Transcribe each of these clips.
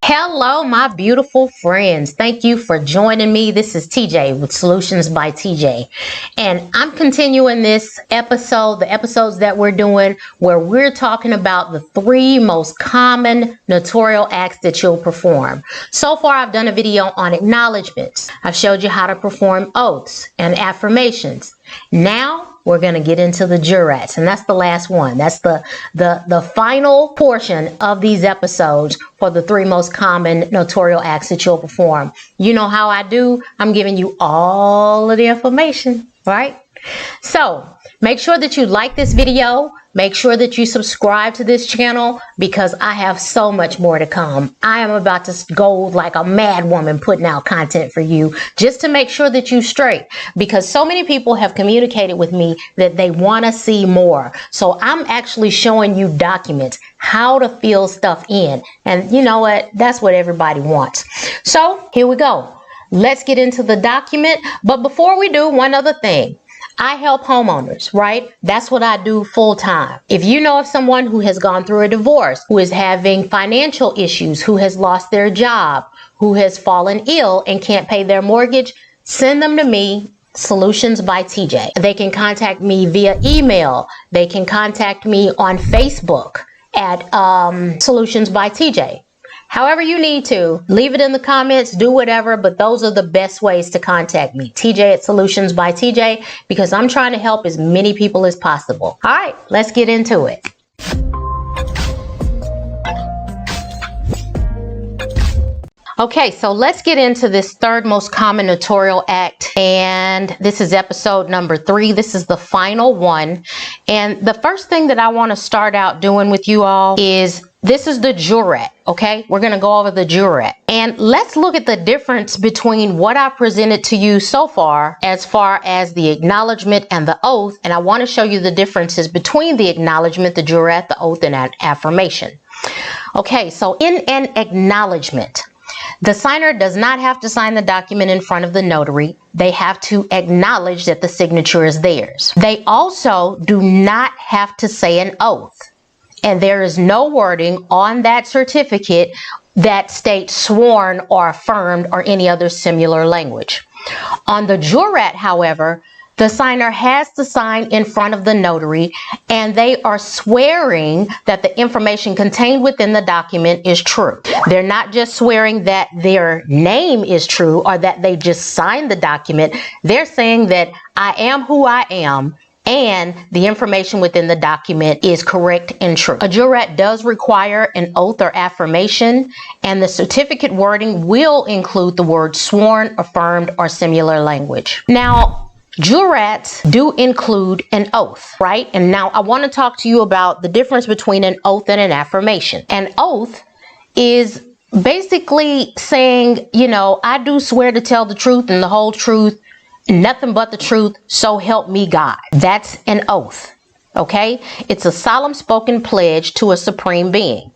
Hello, my beautiful friends. Thank you for joining me. This is TJ with Solutions by TJ. And I'm continuing this episode, the episodes that we're doing where we're talking about the 3 most common notarial acts that you'll perform. So far, I've done a video on acknowledgments. I've showed you how to perform oaths and affirmations. Now we're going to get into the jurats, and that's the last one. That's the final portion of these episodes for the 3 most common notarial acts that you'll perform. You know how I do. I'm giving you all of the information, right? So make sure that you like this video. Make sure that you subscribe to this channel because I have so much more to come. I am about to go like a mad woman putting out content for you just to make sure that you straight, because so many people have communicated with me that they want to see more. So I'm actually showing you documents, how to fill stuff in. And you know what? That's what everybody wants. So here we go. Let's get into the document. But before we do, one other thing. I help homeowners, right? That's what I do full time. If you know of someone who has gone through a divorce, who is having financial issues, who has lost their job, who has fallen ill and can't pay their mortgage, send them to me, Solutions by TJ. They can contact me via email. They can contact me on Facebook at Solutions by TJ. However you need to, leave it in the comments, do whatever, but those are the best ways to contact me. TJ at Solutions by TJ, because I'm trying to help as many people as possible. All right, let's get into it. Okay, so let's get into this 3rd most common notarial act, and this is episode number 3. This is the final one, and the first thing that I want to start out doing with you all is this is the jurat, okay? We're going to go over the jurat, and let's look at the difference between what I presented to you so far as the acknowledgement and the oath, and I want to show you the differences between the acknowledgement, the jurat, the oath, and an affirmation. Okay, so in an acknowledgement, the signer does not have to sign the document in front of the notary. They have to acknowledge that the signature is theirs. They also do not have to say an oath. And there is no wording on that certificate that states sworn or affirmed or any other similar language. On the jurat, however, the signer has to sign in front of the notary, and they are swearing that the information contained within the document is true. They're not just swearing that their name is true or that they just signed the document. They're saying that I am who I am, and the information within the document is correct and true. A jurat does require an oath or affirmation, and the certificate wording will include the word sworn, affirmed, or similar language. Now, jurats do include an oath, right? And now I want to talk to you about the difference between an oath and an affirmation. An oath is basically saying, you know, I do swear to tell the truth and the whole truth, nothing but the truth, so help me God. That's an oath, okay? It's a solemn spoken pledge to a supreme being.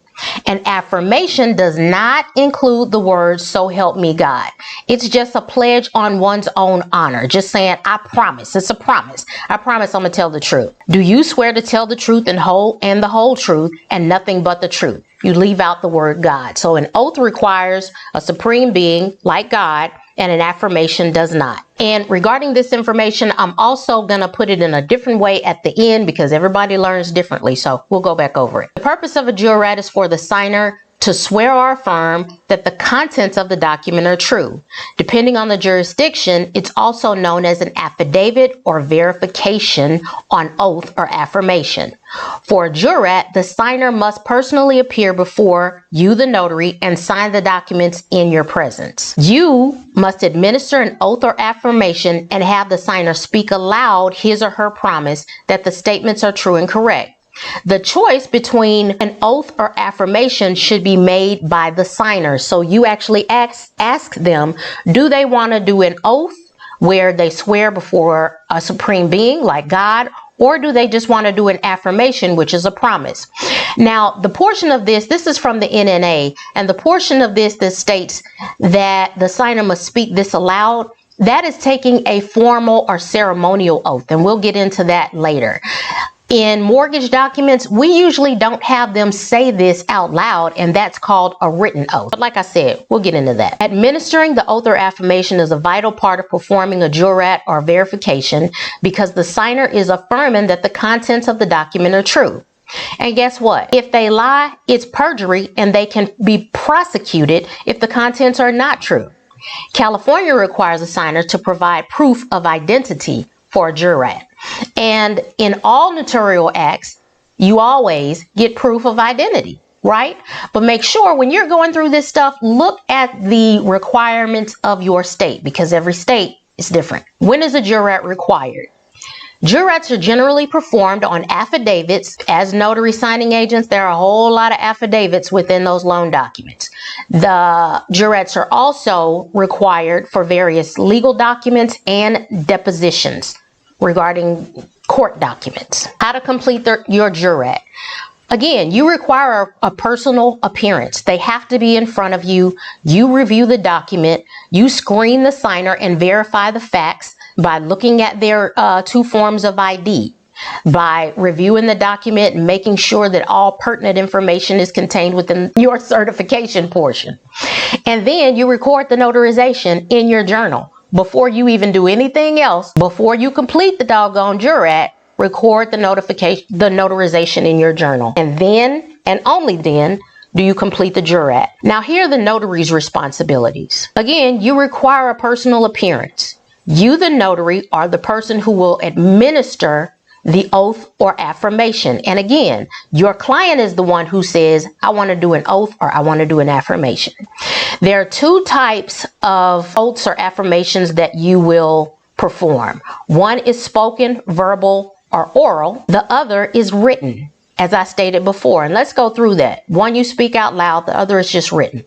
An affirmation does not include the words, so help me God. It's just a pledge on one's own honor. Just saying, I promise. It's a promise. I promise I'm going to tell the truth. Do you swear to tell the truth and the whole truth and nothing but the truth? You leave out the word God. So an oath requires a supreme being like God, and an affirmation does not. And regarding this information, I'm also going to put it in a different way at the end because everybody learns differently. So we'll go back over it. The purpose of a jurat is for the signer to swear or affirm that the contents of the document are true. Depending on the jurisdiction, it's also known as an affidavit or verification on oath or affirmation. For a jurat, the signer must personally appear before you, the notary, and sign the documents in your presence. You must administer an oath or affirmation and have the signer speak aloud his or her promise that the statements are true and correct. The choice between an oath or affirmation should be made by the signer. So you actually ask them, do they want to do an oath where they swear before a supreme being like God, or do they just want to do an affirmation, which is a promise? Now, the portion of this is from the NNA, and the portion of this that states that the signer must speak this aloud, that is taking a formal or ceremonial oath, and we'll get into that later. In mortgage documents, we usually don't have them say this out loud, and that's called a written oath. But like I said, we'll get into that. Administering the oath or affirmation is a vital part of performing a jurat or verification because the signer is affirming that the contents of the document are true. And guess what? If they lie, it's perjury, and they can be prosecuted if the contents are not true. California requires a signer to provide proof of identity for a jurat. And in all notarial acts, you always get proof of identity, right? But make sure when you're going through this stuff, look at the requirements of your state because every state is different. When is a jurat required? Jurats are generally performed on affidavits. As notary signing agents, there are a whole lot of affidavits within those loan documents. The jurats are also required for various legal documents and depositions regarding court documents. How to complete your jurat. Again, you require a personal appearance. They have to be in front of you. You review the document. You screen the signer and verify the facts by looking at their two forms of ID, by reviewing the document and making sure that all pertinent information is contained within your certification portion. And then you record the notarization in your journal. Before you even do anything else, before you complete the doggone jurat, record the notarization in your journal. And then, and only then, do you complete the jurat. Now, here are the notary's responsibilities. Again, you require a personal appearance. You, the notary, are the person who will administer the oath or affirmation. And again, your client is the one who says, I want to do an oath or I want to do an affirmation. There are two types of oaths or affirmations that you will perform. One is spoken, verbal, or oral. The other is written, as I stated before. And let's go through that. One you speak out loud, the other is just written.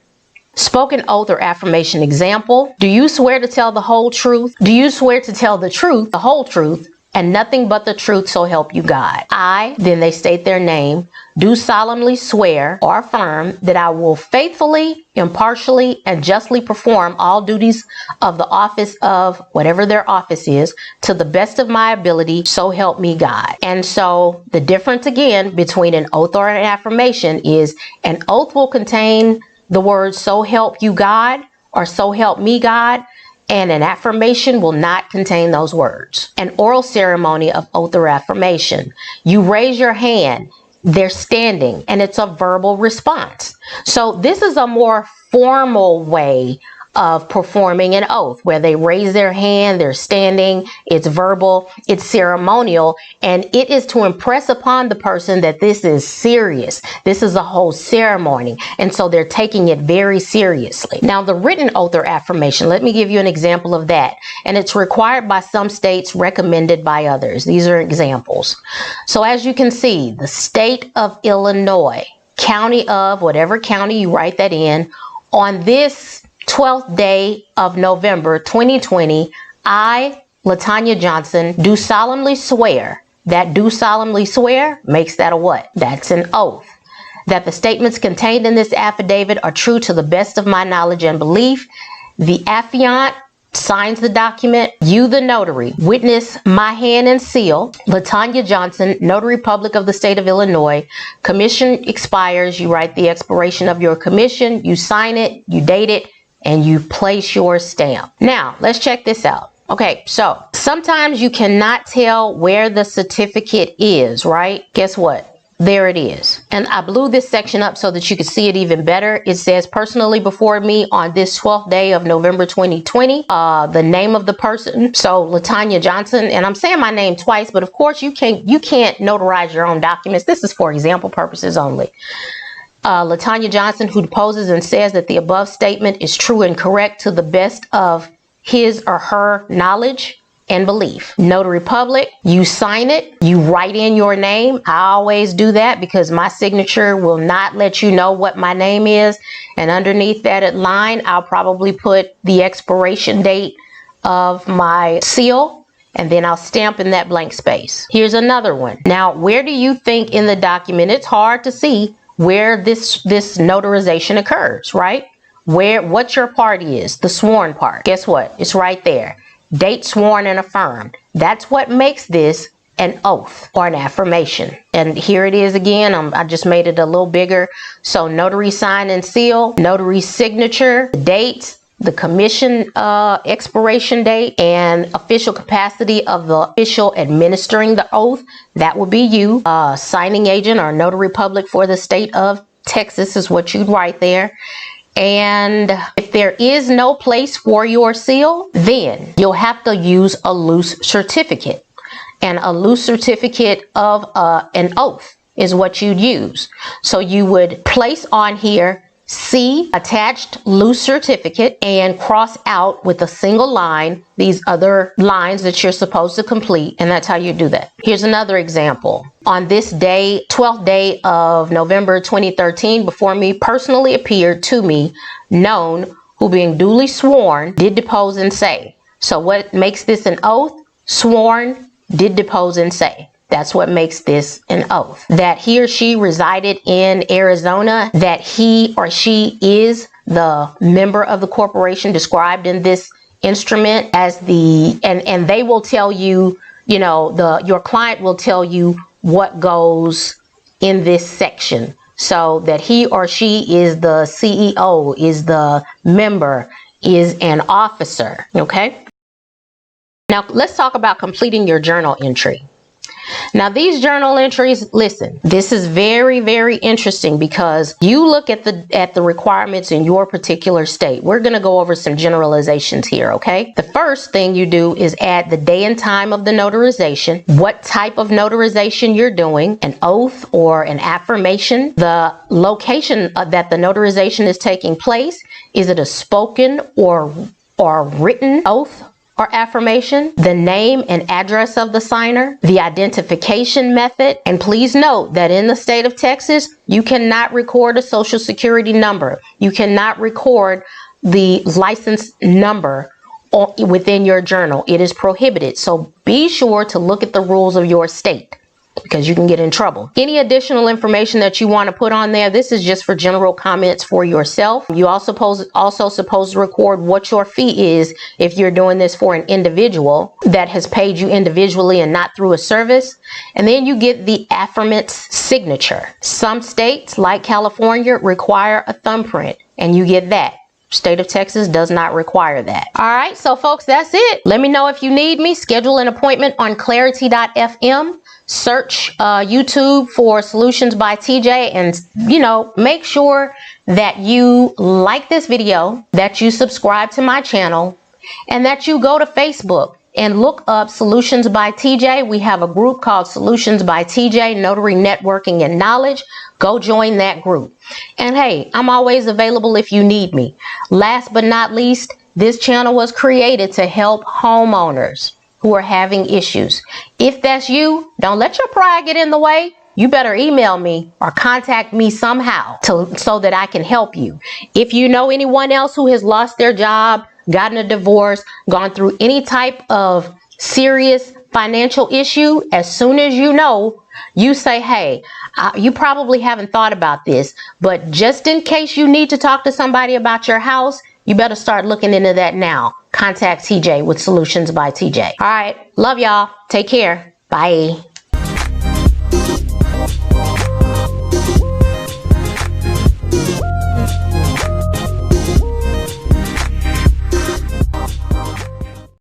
Spoken oath or affirmation example. Do you swear to tell the whole truth? Do you swear to tell the truth, the whole truth, and nothing but the truth, so help you God? I, then they state their name, do solemnly swear or affirm that I will faithfully, impartially, and justly perform all duties of the office of whatever their office is to the best of my ability, so help me God. And so the difference again between an oath or an affirmation is an oath will contain the words so help you God or so help me God, and an affirmation will not contain those words. An oral ceremony of oath or affirmation. You raise your hand, they're standing, and it's a verbal response. So this is a more formal way of performing an oath where they raise their hand, they're standing, it's verbal, it's ceremonial, and it is to impress upon the person that this is serious. This is a whole ceremony, and so they're taking it very seriously. Now, the written oath or affirmation, let me give you an example of that, and it's required by some states, recommended by others. These are examples. So as you can see, the state of Illinois, county of, whatever county you write that in, on this 12th day of November 2020, I, LaTanya Johnson, do solemnly swear. That do solemnly swear makes that a what? That's an oath. That the statements contained in this affidavit are true to the best of my knowledge and belief. The affiant signs the document. You, the notary, witness my hand and seal. LaTanya Johnson, Notary Public of the State of Illinois. Commission expires. You write the expiration of your commission. You sign it. You date it. And you place your stamp. Now, let's check this out. Okay, so sometimes you cannot tell where the certificate is, right? Guess what? There it is. And I blew this section up so that you could see it even better. It says, personally before me on this 12th day of November 2020, the name of the person. So LaTanya Johnson, and I'm saying my name twice, but of course you can't notarize your own documents. This is for example purposes only. LaTanya Johnson, who deposes and says that the above statement is true and correct to the best of his or her knowledge and belief. Notary Public, you sign it, you write in your name. I always do that because my signature will not let you know what my name is. And underneath that line, I'll probably put the expiration date of my seal, and then I'll stamp in that blank space. Here's another one. Now, where do you think in the document, it's hard to see where this notarization occurs, right? What your part is, the sworn part. Guess what? It's right there. Date sworn and affirmed. That's what makes this an oath or an affirmation. And here it is again. I just made it a little bigger. So notary sign and seal, notary signature, the date, the commission expiration date, and official capacity of the official administering the oath. That would be you. Signing agent or notary public for the state of Texas is what you'd write there. And if there is no place for your seal, then you'll have to use a loose certificate. And a loose certificate of an oath is what you'd use. So you would place on here C, attached loose certificate, and cross out with a single line these other lines that you're supposed to complete, and that's how you do that. Here's another example. On this day, 12th day of November 2013, before me personally appeared to me, known, who being duly sworn, did depose and say. So what makes this an oath? Sworn, did depose and say. That's what makes this an oath. That he or she resided in Arizona, that he or she is the member of the corporation described in this instrument as the, and they will tell you, you know, your client will tell you what goes in this section. So that he or she is the CEO, is the member, is an officer, okay? Now let's talk about completing your journal entry. Now these journal entries, listen, this is very, very interesting because you look at the requirements in your particular state. We're going to go over some generalizations here, okay? The first thing you do is add the day and time of the notarization, what type of notarization you're doing, an oath or an affirmation, the location that the notarization is taking place. Is it a spoken or written oath or affirmation, the name and address of the signer, the identification method. And please note that in the state of Texas, you cannot record a social security number. You cannot record the license number within your journal. It is prohibited. So be sure to look at the rules of your state, because you can get in trouble. Any additional information that you want to put on there, this is just for general comments for yourself. You also supposed to record what your fee is if you're doing this for an individual that has paid you individually and not through a service. And then you get the affirmant's signature. Some states, like California, require a thumbprint, and you get that. State of Texas does not require that. All right, so folks, that's it. Let me know if you need me. Schedule an appointment on clarity.fm. Search YouTube for Solutions by TJ, and you know, make sure that you like this video, that you subscribe to my channel, and that you go to Facebook and look up Solutions by TJ. We have a group called Solutions by TJ, Notary Networking and Knowledge. Go join that group. And hey, I'm always available if you need me. Last but not least, this channel was created to help homeowners who are having issues. If that's you, don't let your pride get in the way. You better email me or contact me somehow so that I can help you. If you know anyone else who has lost their job, gotten a divorce, gone through any type of serious financial issue, as soon as you know, you say, hey, you probably haven't thought about this, but just in case you need to talk to somebody about your house, you better start looking into that now. Contact TJ with Solutions by TJ. All right. Love y'all. Take care. Bye.